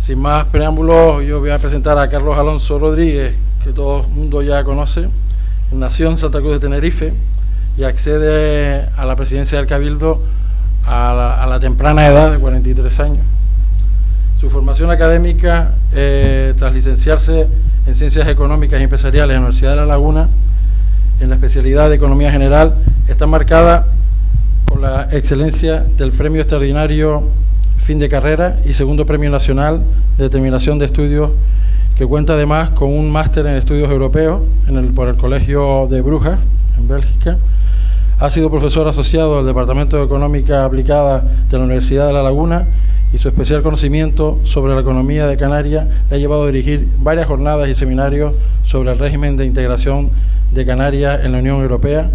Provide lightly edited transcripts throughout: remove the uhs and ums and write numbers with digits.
Sin más preámbulos, yo voy a presentar a Carlos Alonso Rodríguez, que todo el mundo ya conoce. Nació en Santa Cruz de Tenerife y accede a la presidencia del Cabildo a la temprana edad de 43 años. Su formación académica, tras licenciarse en Ciencias Económicas y Empresariales en la Universidad de La Laguna, en la especialidad de Economía General, está marcada por la excelencia del Premio Extraordinario Fin de Carrera y segundo Premio Nacional de Terminación de Estudios, que cuenta además con un máster en estudios europeos por el Colegio de Brujas, en Bélgica. Ha sido profesor asociado del Departamento de Económica Aplicada de la Universidad de La Laguna y su especial conocimiento sobre la economía de Canarias le ha llevado a dirigir varias jornadas y seminarios sobre el régimen de integración de Canarias en la Unión Europea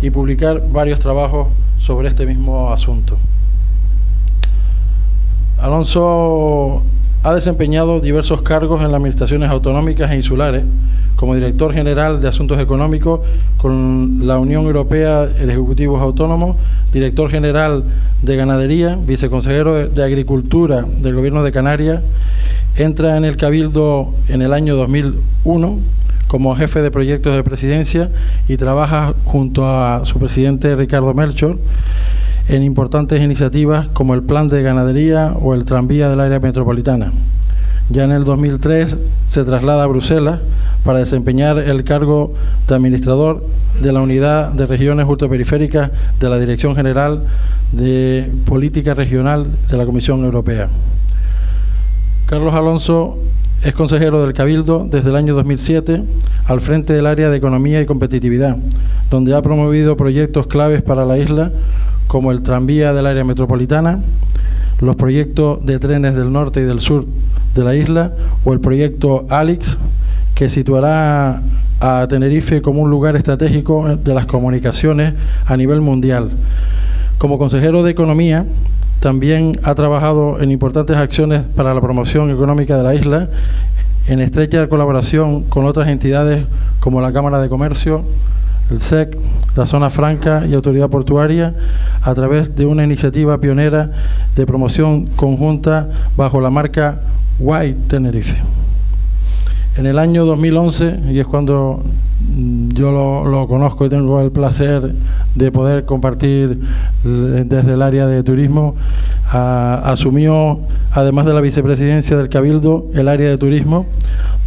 y publicar varios trabajos sobre este mismo asunto. Alonso ha desempeñado diversos cargos en las administraciones autonómicas e insulares, como director general de Asuntos Económicos con la Unión Europea de Ejecutivos Autónomos, director general de Ganadería, viceconsejero de Agricultura del Gobierno de Canarias. Entra en el Cabildo en el año 2001 como jefe de proyectos de presidencia y trabaja junto a su presidente Ricardo Melchor en importantes iniciativas como el Plan de Ganadería o el Tranvía del Área Metropolitana. Ya en el 2003 se traslada a Bruselas para desempeñar el cargo de administrador de la Unidad de Regiones Ultraperiféricas de la Dirección General de Política Regional de la Comisión Europea. Carlos Alonso es consejero del Cabildo desde el año 2007 al frente del área de Economía y Competitividad, donde ha promovido proyectos claves para la isla como el tranvía del área metropolitana, los proyectos de trenes del norte y del sur de la isla o el proyecto ALIX, que situará a Tenerife como un lugar estratégico de las comunicaciones a nivel mundial. Como consejero de Economía, también ha trabajado en importantes acciones para la promoción económica de la isla, en estrecha colaboración con otras entidades como la Cámara de Comercio, el SEC, la Zona Franca y Autoridad Portuaria, a través de una iniciativa pionera de promoción conjunta bajo la marca White Tenerife. En el año 2011, y es cuando yo lo conozco y tengo el placer de poder compartir desde el área de turismo, asumió, además de la vicepresidencia del Cabildo, el área de turismo,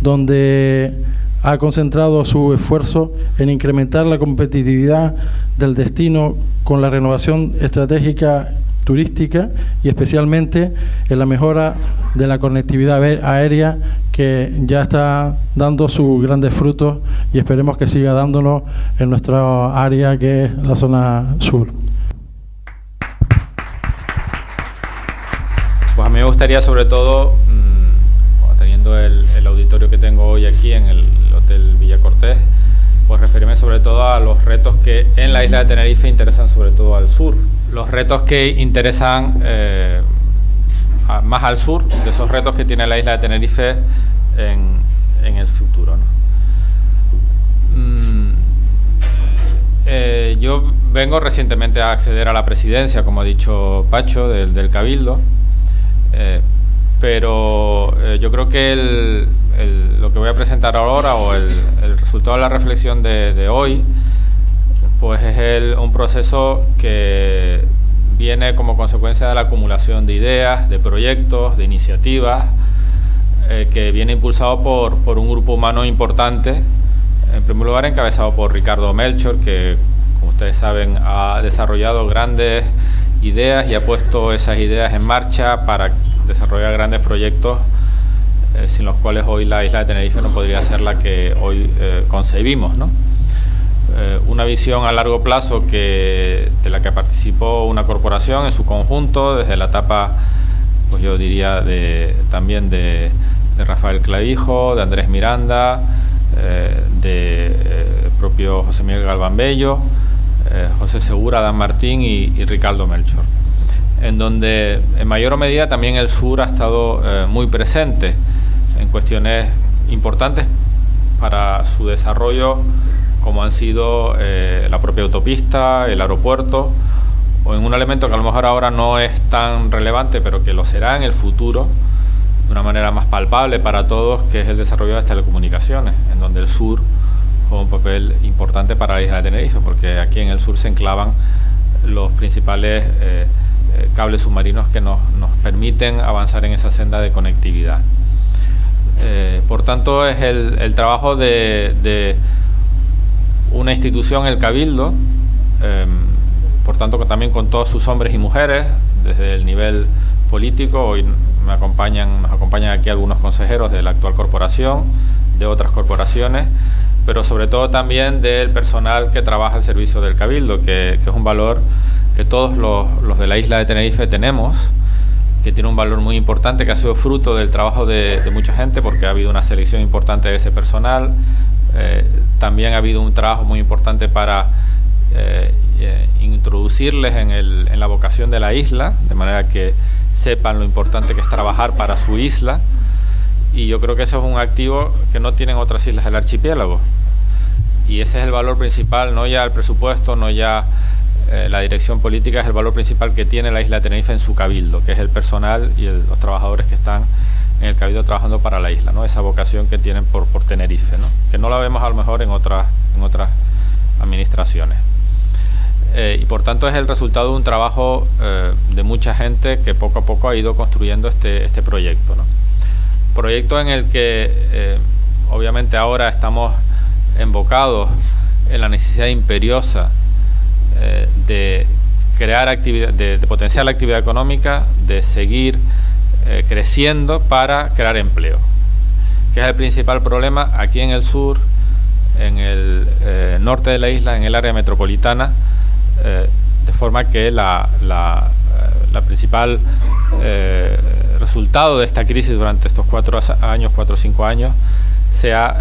donde ha concentrado su esfuerzo en incrementar la competitividad del destino con la renovación estratégica turística y especialmente en la mejora de la conectividad aérea, que ya está dando sus grandes frutos y esperemos que siga dándolo en nuestra área, que es la zona sur. Pues a mí me gustaría, sobre todo, teniendo el auditorio que tengo hoy aquí en el Hotel Villa Cortés, pues referirme sobre todo a los retos que en la isla de Tenerife interesan sobre todo al sur. Los retos que interesan más al sur, de esos retos que tiene la isla de Tenerife en el futuro, ¿no? Yo vengo recientemente a acceder a la presidencia, como ha dicho Pacho, del Cabildo, pero yo creo que lo que voy a presentar ahora, o el resultado de la reflexión de hoy, pues es un proceso que viene como consecuencia de la acumulación de ideas, de proyectos, de iniciativas, que viene impulsado por un grupo humano importante, en primer lugar encabezado por Ricardo Melchor, que, como ustedes saben, ha desarrollado grandes ideas y ha puesto esas ideas en marcha para desarrollar grandes proyectos sin los cuales hoy la isla de Tenerife no podría ser la que hoy concebimos, ¿no? Una visión a largo plazo de la que participó una corporación en su conjunto, desde la etapa, pues yo diría, también de Rafael Clavijo, de Andrés Miranda, de propio José Miguel Galván Bello, José Segura, Dan Martín y Ricardo Melchor, en donde en mayor medida también el sur ha estado muy presente en cuestiones importantes para su desarrollo, como han sido la propia autopista, el aeropuerto, o en un elemento que a lo mejor ahora no es tan relevante, pero que lo será en el futuro, de una manera más palpable para todos, que es el desarrollo de las telecomunicaciones, en donde el sur juega un papel importante para la isla de Tenerife, porque aquí en el sur se enclavan los principales cables submarinos que nos permiten avanzar en esa senda de conectividad. Por tanto, es el trabajo de una institución, el Cabildo, por tanto también con todos sus hombres y mujeres, desde el nivel político. Hoy nos acompañan aquí algunos consejeros de la actual corporación, de otras corporaciones, pero sobre todo también del personal que trabaja al servicio del Cabildo, que es un valor que todos los de la isla de Tenerife tenemos, que tiene un valor muy importante, que ha sido fruto del trabajo de mucha gente, porque ha habido una selección importante de ese personal. También ha habido un trabajo muy importante para introducirles en la vocación de la isla, de manera que sepan lo importante que es trabajar para su isla, y yo creo que eso es un activo que no tienen otras islas del archipiélago, y ese es el valor principal, no ya el presupuesto, no ya la dirección política, es el valor principal que tiene la isla de Tenerife en su Cabildo, que es el personal y los trabajadores que están en el Cabildo trabajando para la isla, ¿no? Esa vocación que tienen por Tenerife, ¿no? Que no la vemos a lo mejor en otras administraciones. Y por tanto es el resultado de un trabajo de mucha gente que poco a poco ha ido construyendo este proyecto, ¿no? Proyecto en el que obviamente ahora estamos embocados en la necesidad imperiosa de crear actividad, de potenciar la actividad económica, de seguir creciendo para crear empleo, que es el principal problema aquí en el sur, en el norte de la isla, en el área metropolitana, de forma que la principal resultado de esta crisis durante estos 4 o 5 años sea,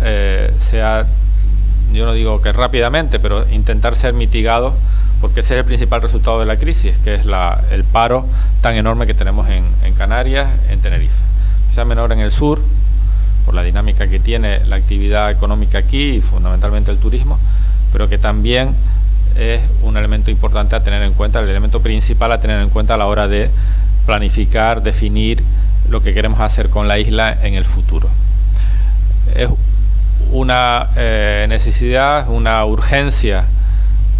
yo no digo que rápidamente, pero intentar ser mitigado, porque ese es el principal resultado de la crisis, que es el paro tan enorme que tenemos en Canarias, en Tenerife. Sea menor en el sur, por la dinámica que tiene la actividad económica aquí y fundamentalmente el turismo, pero que también es un elemento importante a tener en cuenta, el elemento principal a tener en cuenta a la hora de planificar, definir lo que queremos hacer con la isla en el futuro. Es una necesidad, una urgencia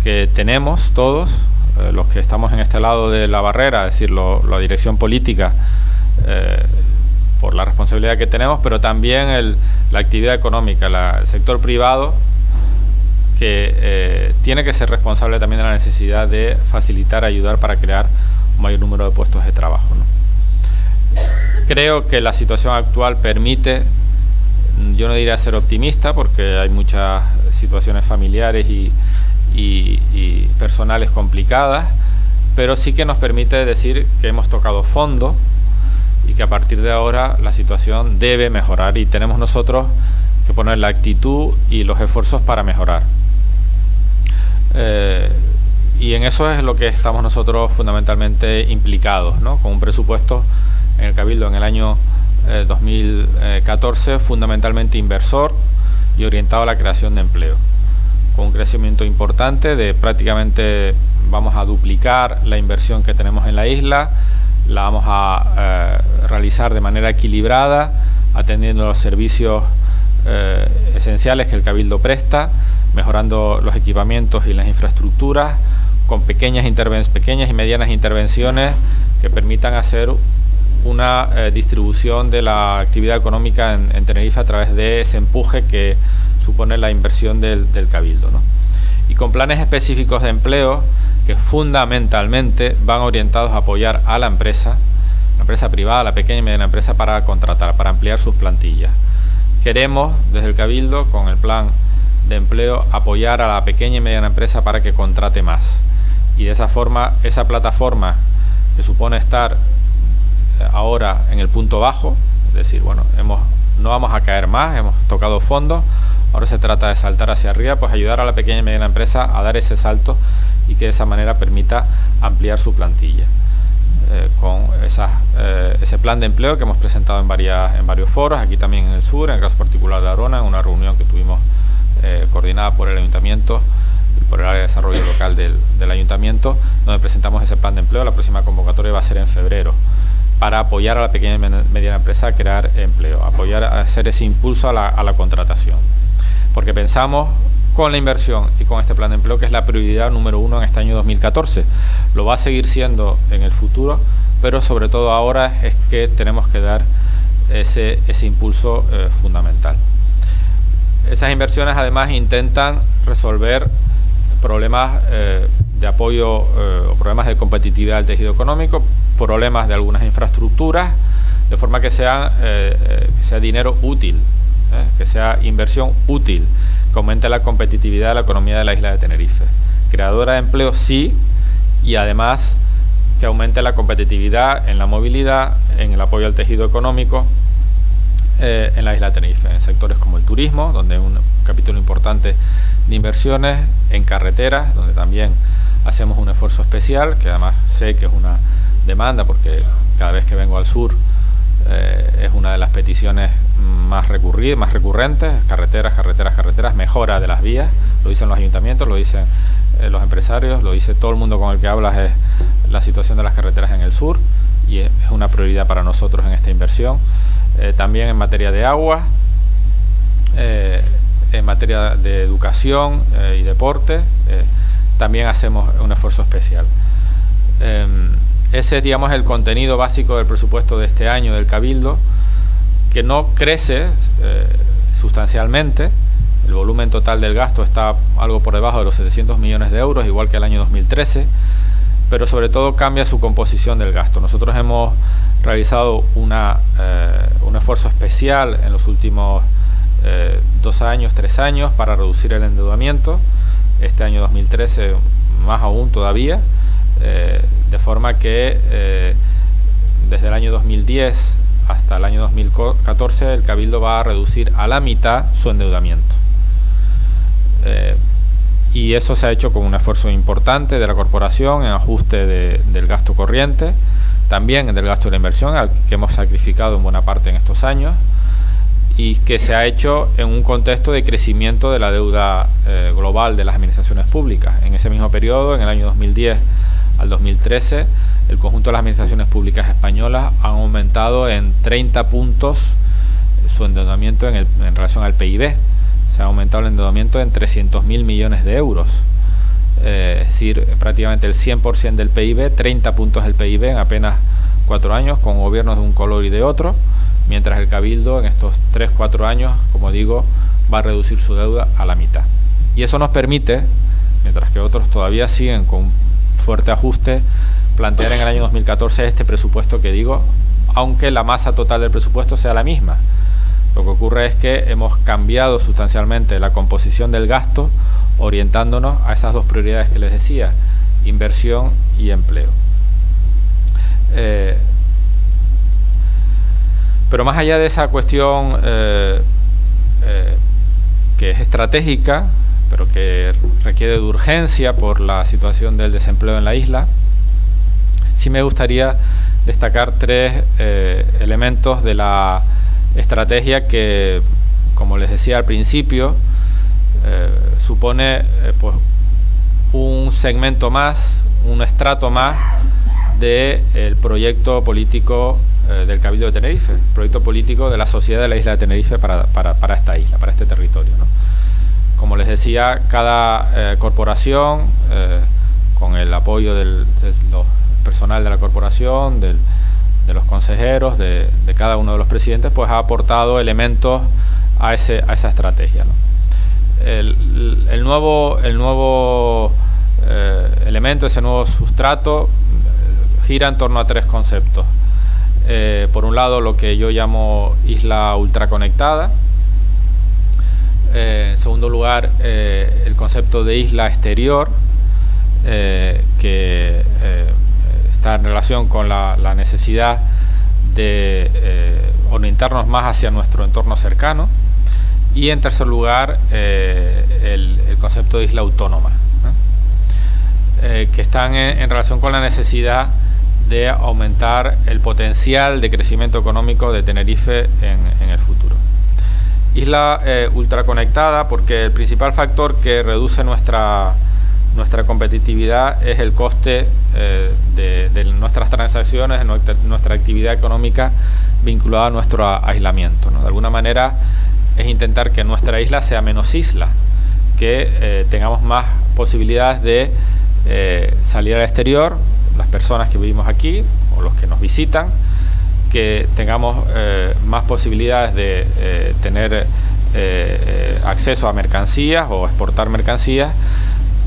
que tenemos todos, los que estamos en este lado de la barrera, es decir, la dirección política, por la responsabilidad que tenemos, pero también la actividad económica, el sector privado, que tiene que ser responsable también de la necesidad de facilitar, ayudar para crear un mayor número de puestos de trabajo, ¿no? Creo que la situación actual permite, yo no diría ser optimista, porque hay muchas situaciones familiares y personales complicadas, pero sí que nos permite decir que hemos tocado fondo y que a partir de ahora la situación debe mejorar, y tenemos nosotros que poner la actitud y los esfuerzos para mejorar. Y en eso es lo que estamos nosotros fundamentalmente implicados, ¿no? Con un presupuesto en el Cabildo en el año 2014 fundamentalmente inversor y orientado a la creación de empleo, con un crecimiento importante de prácticamente, vamos a duplicar la inversión que tenemos en la isla, la vamos a realizar de manera equilibrada, atendiendo los servicios esenciales que el Cabildo presta, mejorando los equipamientos y las infraestructuras, con pequeñas y medianas intervenciones que permitan hacer una distribución de la actividad económica en Tenerife a través de ese empuje que supone la inversión del Cabildo, ¿no? Y con planes específicos de empleo que fundamentalmente van orientados a apoyar a la empresa privada, la pequeña y mediana empresa, para contratar, para ampliar sus plantillas. Queremos, desde el Cabildo, con el plan de empleo, apoyar a la pequeña y mediana empresa para que contrate más. Y de esa forma, esa plataforma que supone estar ahora en el punto bajo, es decir, bueno, no vamos a caer más, hemos tocado fondo, ahora se trata de saltar hacia arriba, pues ayudar a la pequeña y mediana empresa a dar ese salto y que de esa manera permita ampliar su plantilla. Con ese plan de empleo que hemos presentado en varios foros, aquí también en el sur, en el caso particular de Arona, en una reunión que tuvimos coordinada por el Ayuntamiento y por el área de desarrollo local del Ayuntamiento, donde presentamos ese plan de empleo. La próxima convocatoria va a ser en febrero, para apoyar a la pequeña y mediana empresa a crear empleo, apoyar a hacer ese impulso a la contratación. Porque pensamos con la inversión y con este plan de empleo que es la prioridad número 1 en este año 2014. Lo va a seguir siendo en el futuro, pero sobre todo ahora es que tenemos que dar ese impulso fundamental. Esas inversiones además intentan resolver problemas de apoyo o problemas de competitividad del tejido económico, problemas de algunas infraestructuras, de forma que sea dinero útil, que sea inversión útil, que aumente la competitividad de la economía de la isla de Tenerife. Creadora de empleo sí, y además que aumente la competitividad en la movilidad, en el apoyo al tejido económico en la isla de Tenerife, en sectores como el turismo, donde hay un capítulo importante de inversiones, en carreteras, donde también hacemos un esfuerzo especial, que además sé que es una demanda, porque cada vez que vengo al sur es una de las peticiones más recurrentes, carreteras, mejora de las vías, lo dicen los ayuntamientos, lo dicen los empresarios, lo dice todo el mundo con el que hablas, es la situación de las carreteras en el sur, y es una prioridad para nosotros en esta inversión. También en materia de agua, en materia de educación y deporte, también hacemos un esfuerzo especial. Ese es, digamos, el contenido básico del presupuesto de este año del Cabildo, que no crece sustancialmente. El volumen total del gasto está algo por debajo de los 700 millones de euros, igual que el año 2013, pero sobre todo cambia su composición del gasto. Nosotros hemos realizado un esfuerzo especial en los últimos 3 años para reducir el endeudamiento. Este año 2013 más aún todavía, de forma que desde el año 2010 hasta el año 2014 el Cabildo va a reducir a la mitad su endeudamiento. Y eso se ha hecho con un esfuerzo importante de la corporación en ajuste del gasto corriente, también del gasto de la inversión, al que hemos sacrificado en buena parte en estos años, y que se ha hecho en un contexto de crecimiento de la deuda global de las administraciones públicas. En ese mismo periodo, en el año 2010 al 2013, el conjunto de las administraciones públicas españolas han aumentado en 30 puntos su endeudamiento en relación al PIB. Se ha aumentado el endeudamiento en 300.000 millones de euros. Es decir, prácticamente el 100% del PIB, 30 puntos del PIB en apenas 4 años, con gobiernos de un color y de otro, mientras el Cabildo en estos 3-4 años, como digo, va a reducir su deuda a la mitad. Y eso nos permite, mientras que otros todavía siguen con un fuerte ajuste, plantear en el año 2014 este presupuesto que digo, aunque la masa total del presupuesto sea la misma. Lo que ocurre es que hemos cambiado sustancialmente la composición del gasto, orientándonos a esas dos prioridades que les decía, inversión y empleo. Pero más allá de esa cuestión que es estratégica, pero que requiere de urgencia por la situación del desempleo en la isla, sí me gustaría destacar 3 elementos de la estrategia que, como les decía al principio, supone pues un segmento más, un estrato más del proyecto político del Cabildo de Tenerife, proyecto político de la sociedad de la isla de Tenerife para esta isla, para este territorio, ¿no? Como les decía, cada corporación, con el apoyo del personal de la corporación, de los consejeros, de cada uno de los presidentes, pues ha aportado elementos a esa estrategia, ¿no? El nuevo elemento, ese nuevo sustrato, gira en torno a 3 conceptos. Por un lado, lo que yo llamo isla ultraconectada. En segundo lugar, el concepto de isla exterior, que está en relación con la necesidad de orientarnos más hacia nuestro entorno cercano. Y en tercer lugar, el concepto de isla autónoma, ¿no? Que están en relación con la necesidad de aumentar el potencial de crecimiento económico de Tenerife en el futuro. isla ultraconectada, porque el principal factor que reduce nuestra competitividad es el coste de nuestras transacciones, de nuestra actividad económica vinculada a nuestro aislamiento, ¿no? De alguna manera es intentar que nuestra isla sea menos isla, que tengamos más posibilidades de salir al exterior, las personas que vivimos aquí o los que nos visitan, que tengamos más posibilidades de tener acceso a mercancías o exportar mercancías,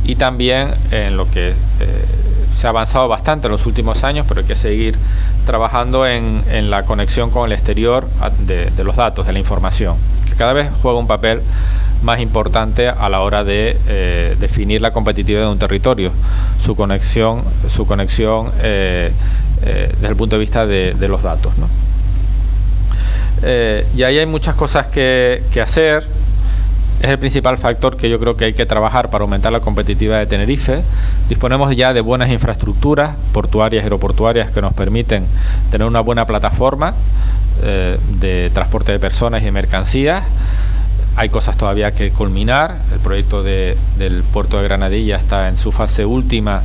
y también en lo que se ha avanzado bastante en los últimos años, pero hay que seguir trabajando en la conexión con el exterior de los datos, de la información, que cada vez juega un papel más importante a la hora de definir la competitividad de un territorio, su conexión desde el punto de vista de los datos, ¿no? Y ahí hay muchas cosas que hacer. Es el principal factor que yo creo que hay que trabajar para aumentar la competitividad de Tenerife. Disponemos ya de buenas infraestructuras portuarias y aeroportuarias que nos permiten tener una buena plataforma de transporte de personas y de mercancías. Hay cosas todavía que culminar. El proyecto del puerto de Granadilla está en su fase última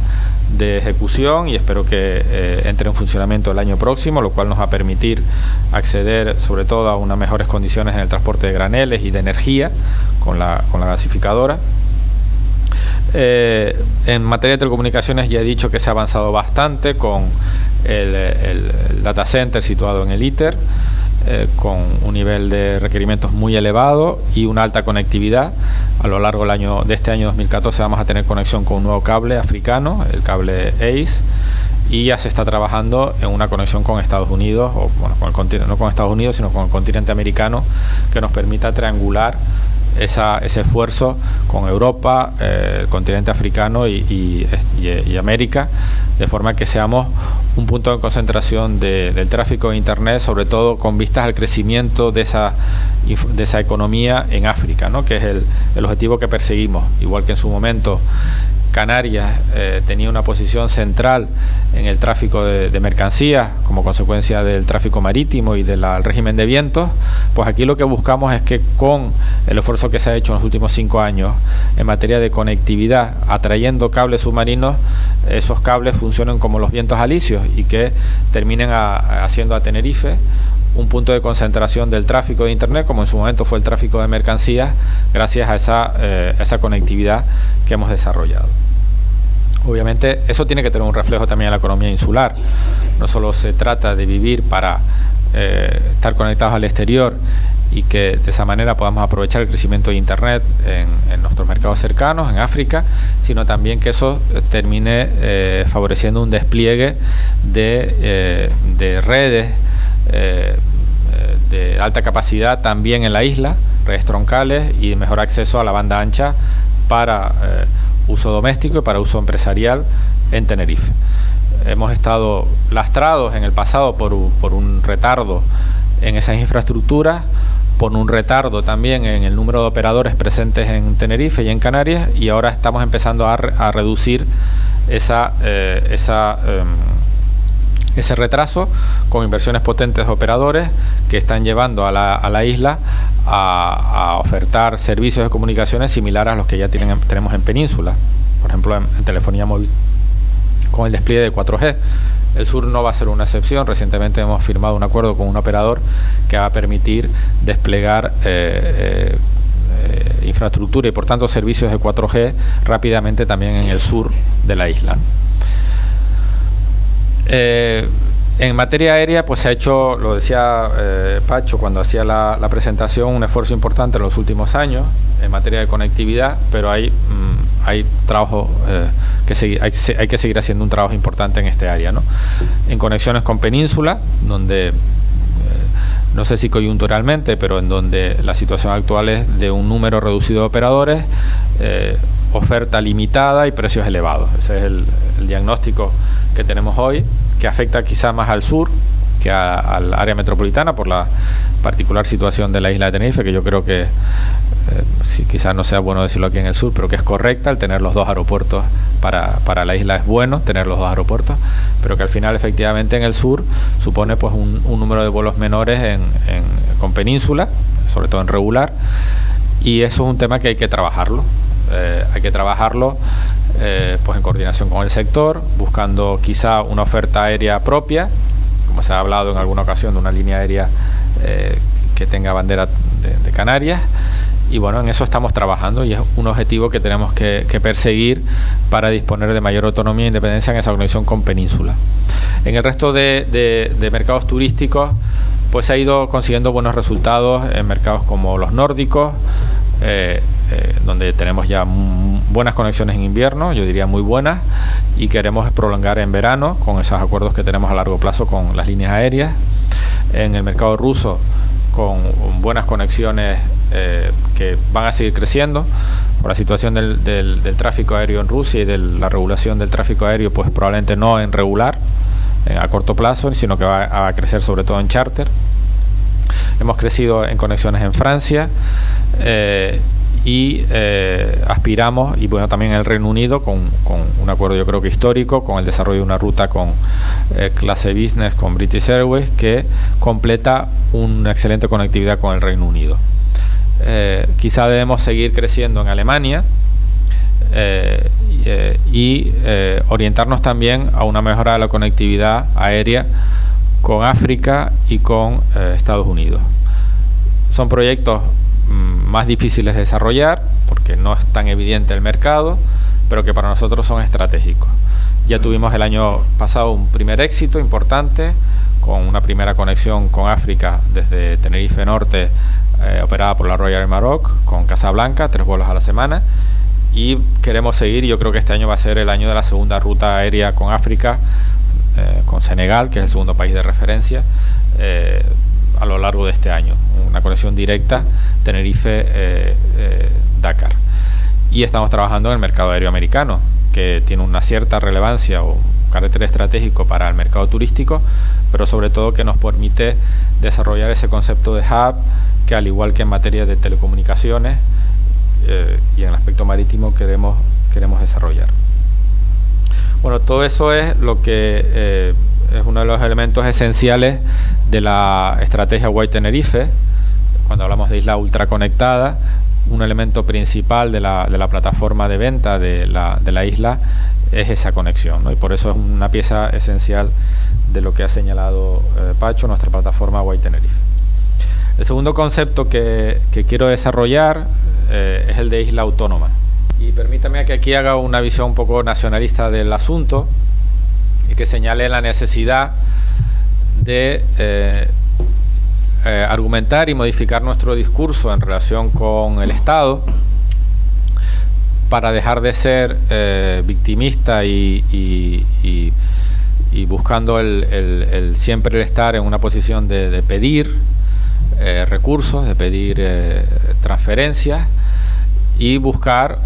de ejecución y espero que entre en funcionamiento el año próximo, lo cual nos va a permitir acceder sobre todo a unas mejores condiciones en el transporte de graneles y de energía con la gasificadora. En materia de telecomunicaciones ya he dicho que se ha avanzado bastante con el data center situado en el ITER, con un nivel de requerimientos muy elevado y una alta conectividad. A lo largo de este año 2014 vamos a tener conexión con un nuevo cable africano, el cable ACE, y ya se está trabajando en una conexión con Estados Unidos, o bueno, no con Estados Unidos, sino con el continente americano, que nos permita triangular ese esfuerzo con Europa, el continente africano y América, de forma que seamos un punto de concentración del tráfico de Internet, sobre todo con vistas al crecimiento de esa economía en África, ¿no? Que es el objetivo que perseguimos. Igual que en su momento Canarias tenía una posición central en el tráfico de mercancías como consecuencia del tráfico marítimo y del régimen de vientos, pues aquí lo que buscamos es que con el esfuerzo que se ha hecho en los últimos 5 años en materia de conectividad, atrayendo cables submarinos, esos cables funcionen como los vientos alisios y que terminen haciendo a Tenerife un punto de concentración del tráfico de Internet, como en su momento fue el tráfico de mercancías, gracias a esa conectividad que hemos desarrollado. Obviamente eso tiene que tener un reflejo también en la economía insular. No solo se trata de vivir para estar conectados al exterior y que de esa manera podamos aprovechar el crecimiento de Internet en nuestros mercados cercanos, en África, sino también que eso termine favoreciendo un despliegue de redes de alta capacidad también en la isla, redes troncales y de mejor acceso a la banda ancha para uso doméstico y para uso empresarial en Tenerife. Hemos estado lastrados en el pasado por un retardo en esas infraestructuras, por un retardo también en el número de operadores presentes en Tenerife y en Canarias, y ahora estamos empezando a reducir ese retraso con inversiones potentes de operadores que están llevando a la isla a ofertar servicios de comunicaciones similares a los que ya tenemos en Península, por ejemplo en telefonía móvil, con el despliegue de 4G. El sur no va a ser una excepción. Recientemente hemos firmado un acuerdo con un operador que va a permitir desplegar infraestructura y por tanto servicios de 4G rápidamente también en el sur de la isla. En materia aérea, pues se ha hecho, lo decía Pacho cuando hacía la presentación, un esfuerzo importante en los últimos años en materia de conectividad, pero hay trabajo hay que seguir haciendo un trabajo importante en este área, ¿no? En conexiones con Península, donde no sé si coyunturalmente, pero en donde la situación actual es de un número reducido de operadores, oferta limitada y precios elevados. Ese es el diagnóstico que tenemos hoy, que afecta quizá más al sur que al área metropolitana por la particular situación de la isla de Tenerife, que yo creo que sí, quizás no sea bueno decirlo aquí en el sur, pero que es correcta el tener los dos aeropuertos. Para la isla es bueno tener los dos aeropuertos, pero que al final efectivamente en el sur supone pues un número de vuelos menores con Península, sobre todo en regular, y eso es un tema que hay que trabajarlo. Pues en coordinación con el sector, buscando quizá una oferta aérea propia, como se ha hablado en alguna ocasión de una línea aérea que tenga bandera de Canarias. Y bueno, en eso estamos trabajando y es un objetivo que tenemos que perseguir para disponer de mayor autonomía e independencia en esa conexión con Península. En el resto de mercados turísticos, pues se ha ido consiguiendo buenos resultados en mercados como los nórdicos, donde tenemos ya buenas conexiones en invierno, yo diría muy buenas, y queremos prolongar en verano con esos acuerdos que tenemos a largo plazo con las líneas aéreas. En el mercado ruso, con buenas conexiones que van a seguir creciendo por la situación del tráfico aéreo en Rusia y de la regulación del tráfico aéreo, pues probablemente no en regular a corto plazo, sino que va a crecer sobre todo en charter. Hemos crecido en conexiones en Francia y aspiramos, y bueno, también en el Reino Unido, con un acuerdo yo creo que histórico, con el desarrollo de una ruta con clase business con British Airways, que completa una excelente conectividad con el Reino Unido. Quizá debemos seguir creciendo en Alemania y orientarnos también a una mejora de la conectividad aérea con África y con Estados Unidos. Son proyectos más difíciles de desarrollar porque no es tan evidente el mercado, pero que para nosotros son estratégicos. Ya tuvimos el año pasado un primer éxito importante con una primera conexión con África desde Tenerife Norte, operada por la Royal Air Maroc, con Casablanca, 3 vuelos a la semana, y queremos seguir. Yo creo que este año va a ser el año de la segunda ruta aérea con África, con Senegal, que es el segundo país de referencia, a lo largo de este año, una conexión directa Tenerife-Dakar. Y estamos trabajando en el mercado aéreo americano, que tiene una cierta relevancia o carácter estratégico para el mercado turístico, pero sobre todo que nos permite desarrollar ese concepto de hub, que al igual que en materia de telecomunicaciones y en el aspecto marítimo queremos desarrollar. Bueno, todo eso es lo que es uno de los elementos esenciales de la estrategia White Tenerife. Cuando hablamos de isla ultraconectada, un elemento principal de la plataforma de venta de la isla es esa conexión, ¿no? Y por eso es una pieza esencial de lo que ha señalado Pacho, nuestra plataforma White Tenerife. El segundo concepto que quiero desarrollar es el de isla autónoma. Y permítame que aquí haga una visión un poco nacionalista del asunto y que señale la necesidad de argumentar y modificar nuestro discurso en relación con el Estado para dejar de ser victimista y buscando siempre el estar en una posición de pedir recursos, de pedir transferencias, y buscar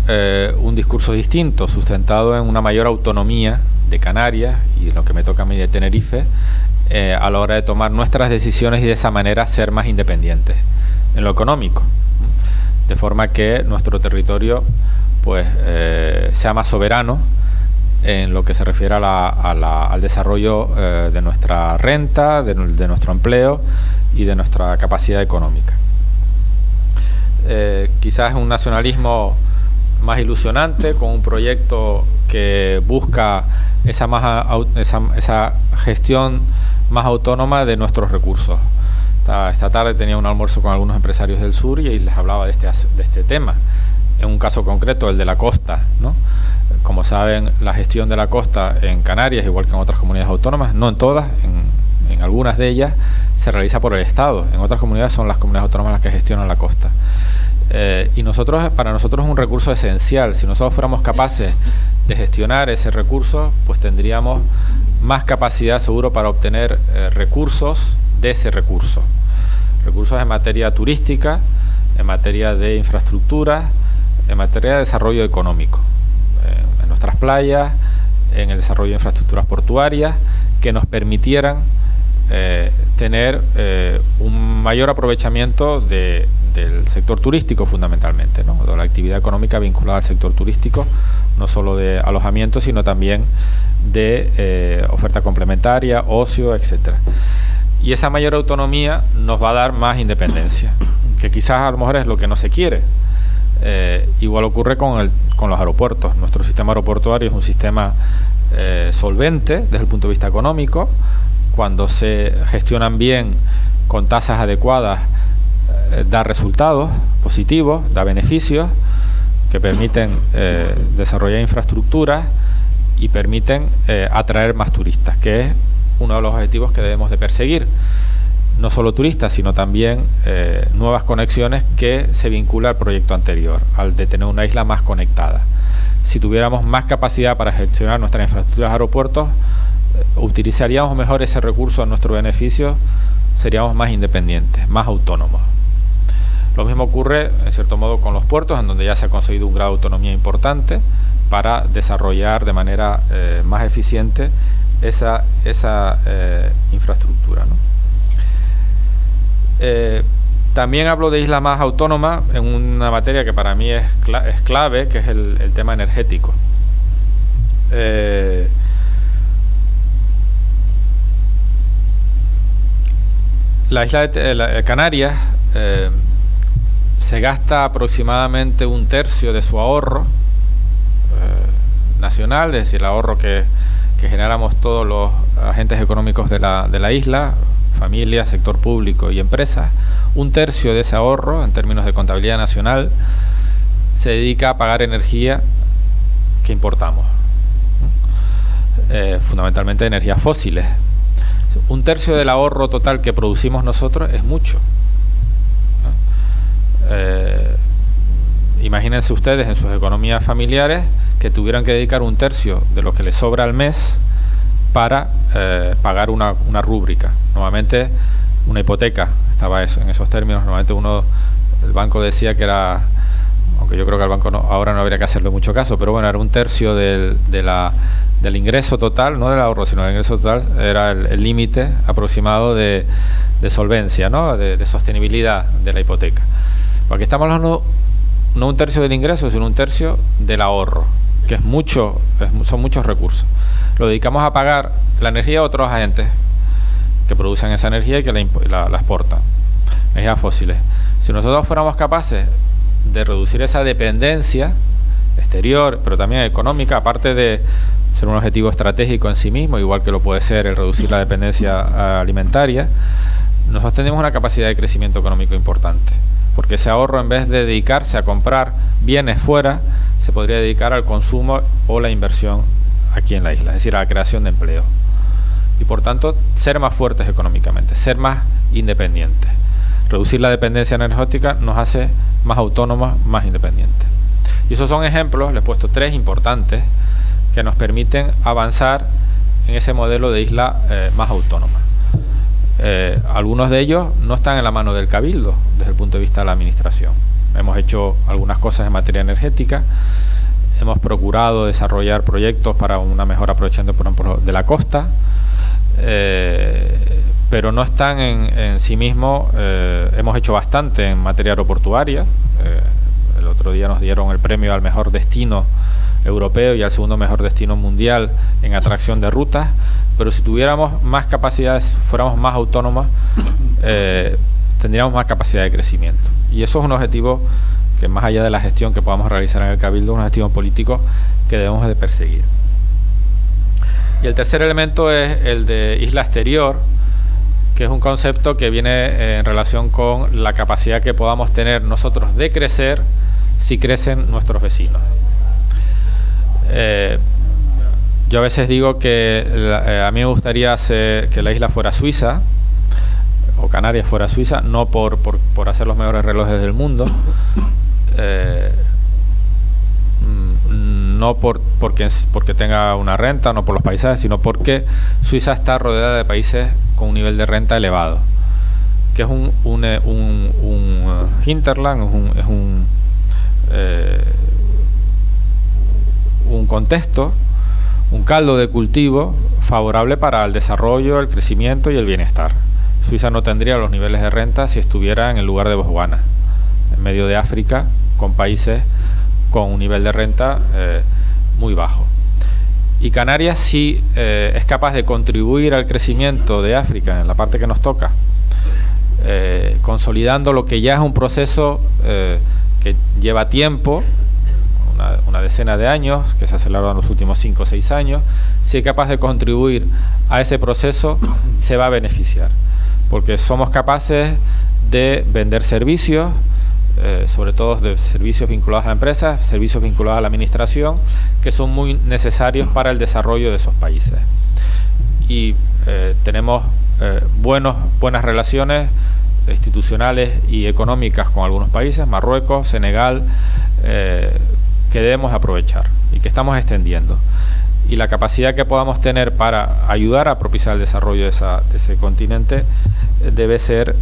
un discurso distinto, sustentado en una mayor autonomía de Canarias y lo que me toca a mí de Tenerife, a la hora de tomar nuestras decisiones y de esa manera ser más independientes en lo económico, de forma que nuestro territorio pues sea más soberano en lo que se refiere al desarrollo de nuestra renta, de nuestro empleo y de nuestra capacidad económica. Quizás es un nacionalismo más ilusionante, con un proyecto que busca esa gestión más autónoma de nuestros recursos. Esta tarde tenía un almuerzo con algunos empresarios del sur y les hablaba de este tema. En un caso concreto, el de la costa, ¿no? Como saben, la gestión de la costa en Canarias, igual que en otras comunidades autónomas, no en todas, en algunas de ellas, se realiza por el Estado. En otras comunidades son las comunidades autónomas las que gestionan la costa. Y para nosotros es un recurso esencial. Si nosotros fuéramos capaces de gestionar ese recurso, pues tendríamos más capacidad seguro para obtener recursos de ese recurso. Recursos en materia turística, en materia de infraestructura, en materia de desarrollo económico, en nuestras playas, en el desarrollo de infraestructuras portuarias, que nos permitieran tener un mayor aprovechamiento del sector turístico fundamentalmente, ¿no? De la actividad económica vinculada al sector turístico, no solo de alojamiento, sino también de oferta complementaria, ocio, etcétera. Y esa mayor autonomía nos va a dar más independencia. que quizás a lo mejor es lo que no se quiere. Igual ocurre con los aeropuertos. Nuestro sistema aeroportuario es un sistema solvente desde el punto de vista económico. Cuando se gestionan bien, con tasas adecuadas, da resultados positivos, da beneficios que permiten desarrollar infraestructuras y permiten atraer más turistas, que es uno de los objetivos que debemos de perseguir. No solo turistas, sino también nuevas conexiones que se vincula al proyecto anterior, al de tener una isla más conectada. Si tuviéramos más capacidad para gestionar nuestras infraestructuras de aeropuertos, utilizaríamos mejor ese recurso a nuestro beneficio, seríamos más independientes, más autónomos. Lo mismo ocurre, en cierto modo, con los puertos, en donde ya se ha conseguido un grado de autonomía importante para desarrollar de manera más eficiente esa infraestructura, ¿no? También hablo de isla más autónoma en una materia que para mí es clave, que es el tema energético. La isla de Canarias se gasta aproximadamente 1/3 de su ahorro nacional, es decir, el ahorro que generamos todos los agentes económicos de la isla, familias, sector público y empresas. 1/3 de ese ahorro, en términos de contabilidad nacional, se dedica a pagar energía que importamos, fundamentalmente energías fósiles. 1/3 del ahorro total que producimos nosotros es mucho. Imagínense ustedes en sus economías familiares que tuvieran que dedicar 1/3 de lo que les sobra al mes para pagar una rúbrica. Normalmente una hipoteca, estaba eso, en esos términos. Normalmente el banco decía que era, aunque yo creo que al banco ahora no habría que hacerle mucho caso, pero bueno, era 1/3 del ingreso total, no del ahorro, sino del ingreso total, era el límite aproximado de solvencia, ¿no? de sostenibilidad de la hipoteca. Aquí estamos hablando no 1/3 del ingreso, sino 1/3 del ahorro, que es mucho, son muchos recursos. Lo dedicamos a pagar la energía a otros agentes que producen esa energía y que la exportan, energías fósiles. Si nosotros fuéramos capaces de reducir esa dependencia exterior, pero también económica, aparte de ser un objetivo estratégico en sí mismo, igual que lo puede ser el reducir la dependencia alimentaria, nosotros tenemos una capacidad de crecimiento económico importante, porque ese ahorro, en vez de dedicarse a comprar bienes fuera, se podría dedicar al consumo o la inversión aquí en la isla, es decir, a la creación de empleo. Y por tanto, ser más fuertes económicamente, ser más independientes. Reducir la dependencia energética nos hace más autónomos, más independientes. Y esos son ejemplos, les he puesto 3 importantes, que nos permiten avanzar en ese modelo de isla más autónoma. Algunos de ellos no están en la mano del Cabildo desde el punto de vista de la administración. Hemos hecho algunas cosas en materia energética, hemos procurado desarrollar proyectos para una mejor aprovechamiento, por ejemplo, de la costa, pero no están en sí mismos. Hemos hecho bastante en materia aeroportuaria. El otro día nos dieron el premio al mejor destino europeo y al segundo mejor destino mundial en atracción de rutas, pero si tuviéramos más capacidades, fuéramos más autónomos, tendríamos más capacidad de crecimiento. Y eso es un objetivo que, más allá de la gestión que podamos realizar en el Cabildo, es un objetivo político que debemos de perseguir. Y el tercer elemento es el de isla exterior, que es un concepto que viene en relación con la capacidad que podamos tener nosotros de crecer si crecen nuestros vecinos. Yo a veces digo que a mí me gustaría que la isla fuera Suiza, o Canarias fuera Suiza, no por hacer los mejores relojes del mundo, no porque tenga una renta, no por los paisajes, sino porque Suiza está rodeada de países con un nivel de renta elevado, que es un hinterland, es un contexto, un caldo de cultivo favorable para el desarrollo, el crecimiento y el bienestar. Suiza no tendría los niveles de renta si estuviera en el lugar de Botswana, en medio de África, con países con un nivel de renta muy bajo. Y Canarias sí es capaz de contribuir al crecimiento de África en la parte que nos toca, consolidando lo que ya es un proceso que lleva tiempo, una decena de años, que se aceleró en los últimos 5 o 6 años. Si es capaz de contribuir a ese proceso, se va a beneficiar, porque somos capaces de vender servicios, sobre todo de servicios vinculados a la empresa, servicios vinculados a la administración, que son muy necesarios para el desarrollo de esos países. Y tenemos buenas relaciones institucionales y económicas con algunos países, Marruecos, Senegal, que debemos aprovechar y que estamos extendiendo. Y la capacidad que podamos tener para ayudar a propiciar el desarrollo de ese continente debe ser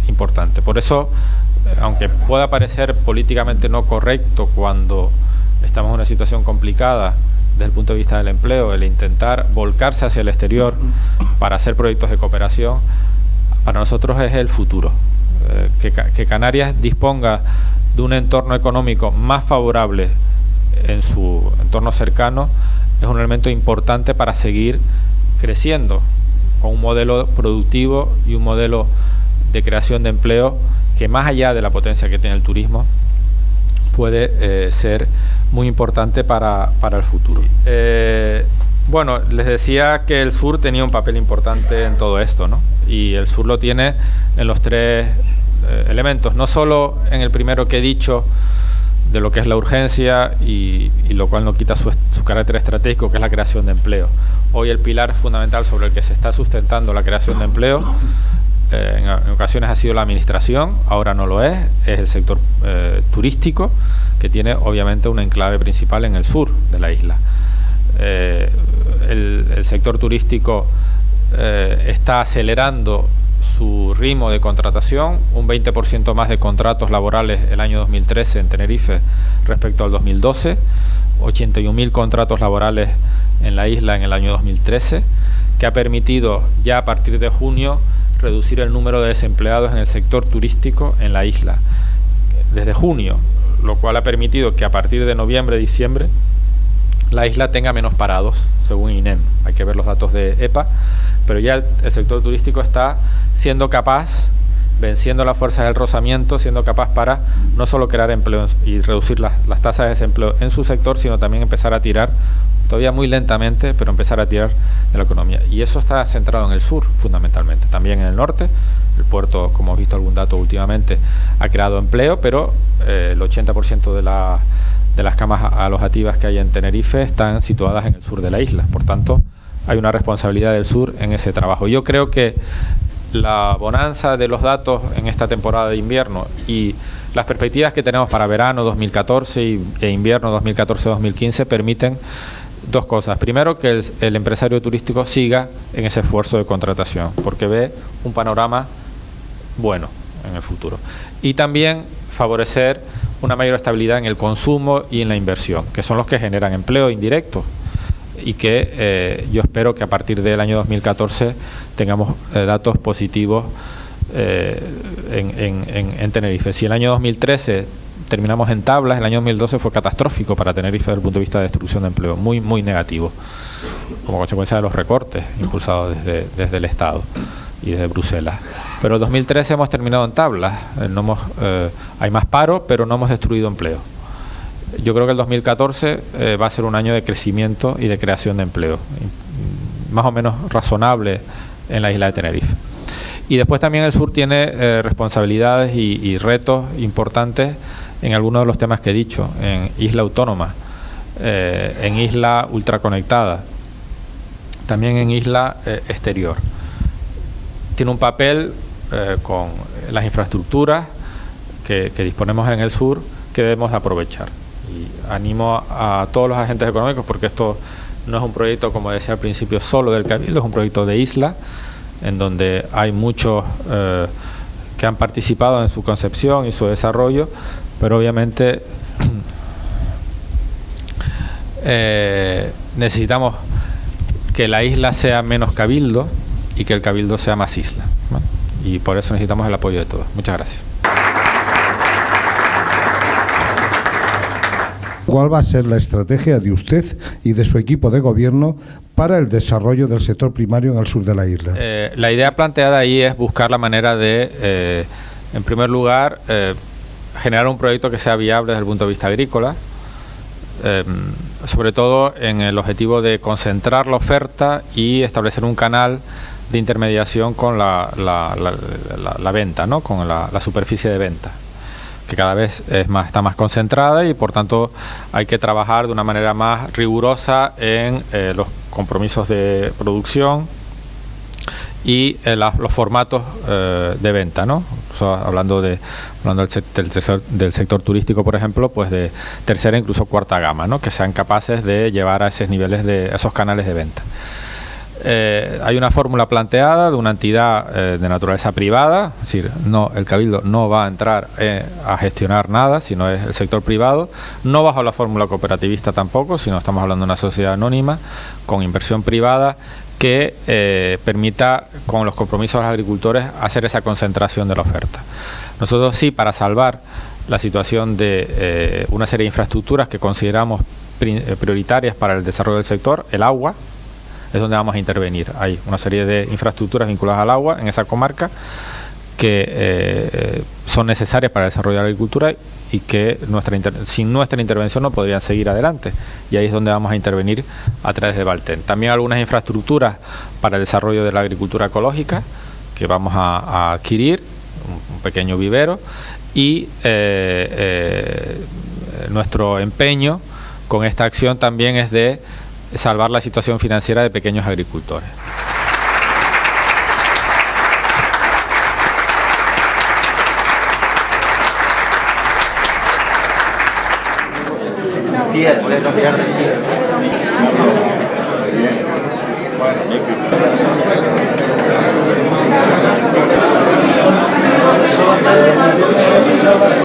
importante. Por eso, aunque pueda parecer políticamente no correcto cuando estamos en una situación complicada desde el punto de vista del empleo, el intentar volcarse hacia el exterior para hacer proyectos de cooperación, para nosotros es el futuro. Que Canarias disponga de un entorno económico más favorable en su entorno cercano es un elemento importante para seguir creciendo con un modelo productivo y un modelo de creación de empleo que, más allá de la potencia que tiene el turismo, puede ser muy importante para el futuro. Bueno, les decía que el sur tenía un papel importante en todo esto, ¿no? Y el sur lo tiene en los 3 elementos, no solo en el primero que he dicho, de lo que es la urgencia, y lo cual no quita su carácter estratégico, que es la creación de empleo. Hoy el pilar fundamental sobre el que se está sustentando la creación de empleo, en ocasiones ha sido la administración, ahora no lo es el sector turístico, que tiene obviamente un enclave principal en el sur de la isla. El sector turístico está acelerando su ritmo de contratación, un 20% más de contratos laborales el año 2013 en Tenerife respecto al 2012, 81.000 contratos laborales en la isla en el año 2013, que ha permitido ya a partir de junio reducir el número de desempleados en el sector turístico en la isla desde junio, lo cual ha permitido que a partir de noviembre, diciembre, la isla tenga menos parados, según INEM. Hay que ver los datos de EPA, pero ya el sector turístico está siendo capaz, venciendo las fuerzas del rozamiento, siendo capaz para no solo crear empleo y reducir las tasas de desempleo en su sector, sino también empezar a tirar, todavía muy lentamente, pero empezar a tirar de la economía. Y eso está centrado en el sur, fundamentalmente. También en el norte, el puerto, como hemos visto algún dato últimamente, ha creado empleo, pero el 80% de las camas alojativas que hay en Tenerife están situadas en el sur de la isla. Por tanto, hay una responsabilidad del sur en ese trabajo. Yo creo que la bonanza de los datos en esta temporada de invierno y las perspectivas que tenemos para verano 2014 e invierno 2014-2015 permiten 2 cosas. Primero, que el empresario turístico siga en ese esfuerzo de contratación, porque ve un panorama bueno en el futuro. Y también favorecer una mayor estabilidad en el consumo y en la inversión, que son los que generan empleo indirecto, y que yo espero que a partir del año 2014 tengamos datos positivos en Tenerife. Si el año 2013 terminamos en tablas, el año 2012 fue catastrófico para Tenerife desde el punto de vista de destrucción de empleo, muy, muy negativo, como consecuencia de los recortes impulsados desde el Estado y desde Bruselas. Pero en 2013 hemos terminado en tablas, hay más paro, pero no hemos destruido empleo. Yo creo que el 2014 va a ser un año de crecimiento y de creación de empleo, más o menos razonable en la isla de Tenerife. Y después también el sur tiene responsabilidades y retos importantes en algunos de los temas que he dicho, en isla autónoma, en isla ultraconectada, también en isla exterior. Tiene un papel con las infraestructuras que disponemos en el sur que debemos aprovechar. Y animo a todos los agentes económicos, porque esto no es un proyecto, como decía al principio, solo del Cabildo, es un proyecto de isla, en donde hay muchos que han participado en su concepción y su desarrollo, pero obviamente necesitamos que la isla sea menos cabildo y que el cabildo sea más isla, ¿no? Y por eso necesitamos el apoyo de todos. Muchas gracias. ¿Cuál va a ser la estrategia de usted y de su equipo de gobierno para el desarrollo del sector primario en el sur de la isla? La idea planteada ahí es buscar la manera de, en primer lugar, generar un proyecto que sea viable desde el punto de vista agrícola, sobre todo en el objetivo de concentrar la oferta y establecer un canal de intermediación con la venta, ¿no? Con la superficie de venta, que cada vez está más concentrada, y por tanto hay que trabajar de una manera más rigurosa en los compromisos de producción y los formatos de venta, ¿no? O sea, hablando del sector turístico, por ejemplo, pues de tercera, incluso cuarta gama, ¿no? Que sean capaces de llevar a esos niveles, a esos canales de venta. Hay una fórmula planteada de una entidad de naturaleza privada, es decir, el Cabildo no va a entrar a gestionar nada, sino es el sector privado, no bajo la fórmula cooperativista tampoco, sino estamos hablando de una sociedad anónima con inversión privada que permita, con los compromisos de los agricultores, hacer esa concentración de la oferta. Nosotros sí, para salvar la situación de una serie de infraestructuras que consideramos prioritarias para el desarrollo del sector, el agua, es donde vamos a intervenir. Hay una serie de infraestructuras vinculadas al agua en esa comarca que son necesarias para el desarrollo de la agricultura y que sin nuestra intervención no podrían seguir adelante, y ahí es donde vamos a intervenir a través de Valten. También algunas infraestructuras para el desarrollo de la agricultura ecológica que vamos a adquirir, un pequeño vivero, y nuestro empeño con esta acción también es de salvar la situación financiera de pequeños agricultores. Puede cambiar de